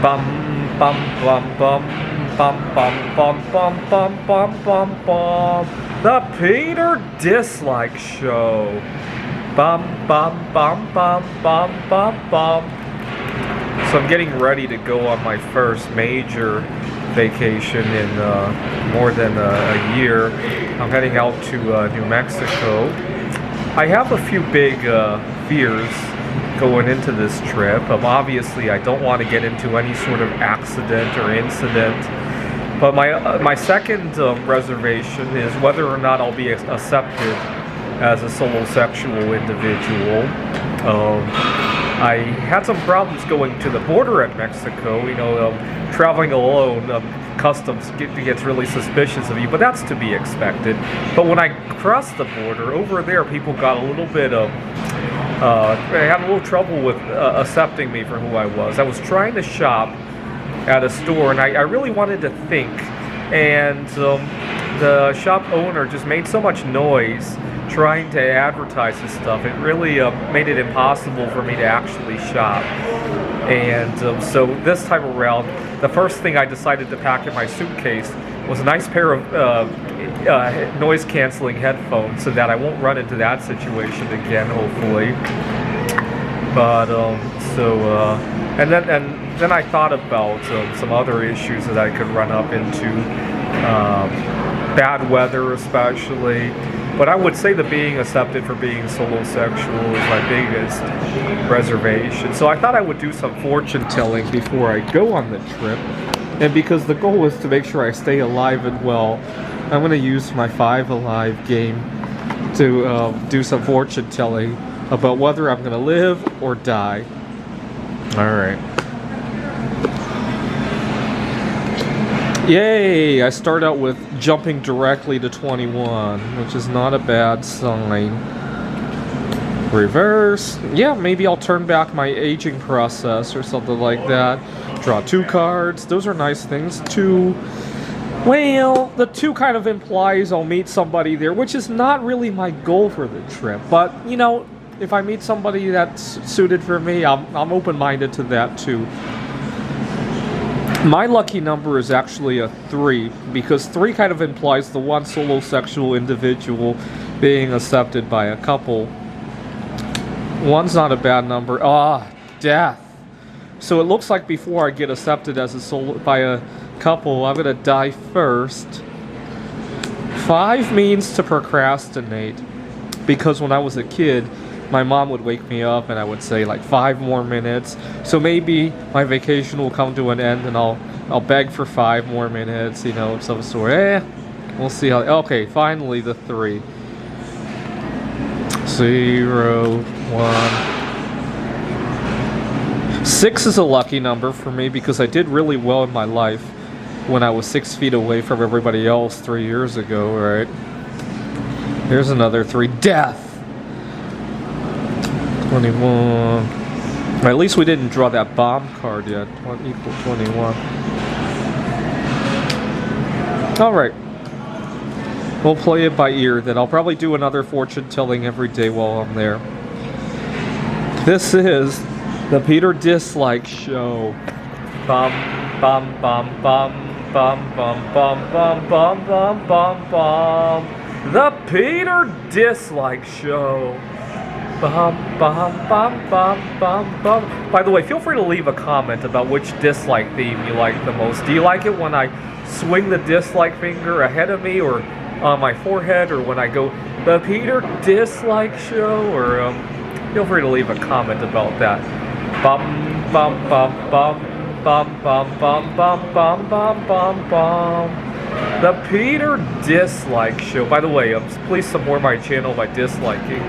Bum bum bum bum bum bum bum bum bum bum bum bum. The Peter Dislike Show. Bum bum bum bum bum bum bum. So I'm getting ready to go on my first major vacation in more than a year. I'm heading out to New Mexico. I have a few big fears going into this trip. Obviously, I don't want to get into any sort of accident or incident. But my second reservation is whether or not I'll be accepted as a solosexual individual. I had some problems going to the border at Mexico. Traveling alone, customs gets really suspicious of you, but that's to be expected. But when I crossed the border, over there, people got a little bit of I had a little trouble with accepting me for who I was. I was trying to shop at a store, and I really wanted to think, and the shop owner just made so much noise trying to advertise his stuff. It really made it impossible for me to actually shop. And so this time around, the first thing I decided to pack in my suitcase was a nice pair of noise-canceling headphones, so that I won't run into that situation again, hopefully. But and then I thought about some other issues that I could run up into, bad weather especially. But I would say that being accepted for being solosexual is my biggest reservation. So I thought I would do some fortune telling before I go on the trip. And because the goal is to make sure I stay alive and well, I'm going to use my 5 Alive game to do some fortune telling about whether I'm going to live or die. Alright. Yay! I start out with jumping directly to 21, which is not a bad sign. Reverse. Yeah, maybe I'll turn back my aging process or something like that. Draw 2 cards. Those are nice things. 2. Well, the 2 kind of implies I'll meet somebody there, which is not really my goal for the trip. But, if I meet somebody that's suited for me, I'm open-minded to that too. My lucky number is actually a 3, because 3 kind of implies the one solosexual individual being accepted by a couple. 1's not a bad number. Death. So it looks like before I get accepted as by a couple, I'm gonna die first. 5 means to procrastinate, because when I was a kid, my mom would wake me up and I would say like 5 more minutes. So maybe my vacation will come to an end and I'll beg for 5 more minutes, of some sort. We'll see how. Okay, finally the 3. 0, 1. 6 is a lucky number for me because I did really well in my life when I was 6 feet away from everybody else 3 years ago, right? Here's another 3. Death. 21. At least we didn't draw that bomb card yet. 1 equal 21. Alright. We'll play it by ear then. I'll probably do another fortune telling every day while I'm there. This is the Peter Dislike Show. Bum bum bum bum bum bum bum bum bum bum bum bum. The Peter Dislike Show. Bum, bum, bum, bum, bum, bum. By the way, feel free to leave a comment about which dislike theme you like the most. Do you like it when I swing the dislike finger ahead of me or on my forehead, or when I go, the Peter Dislike Show? Or feel free to leave a comment about that. Bum, bum, bum, bum, bum, bum, bum, bum, bum, bum, bum, bum. The Peter Dislike Show. By the way, please support my channel by disliking.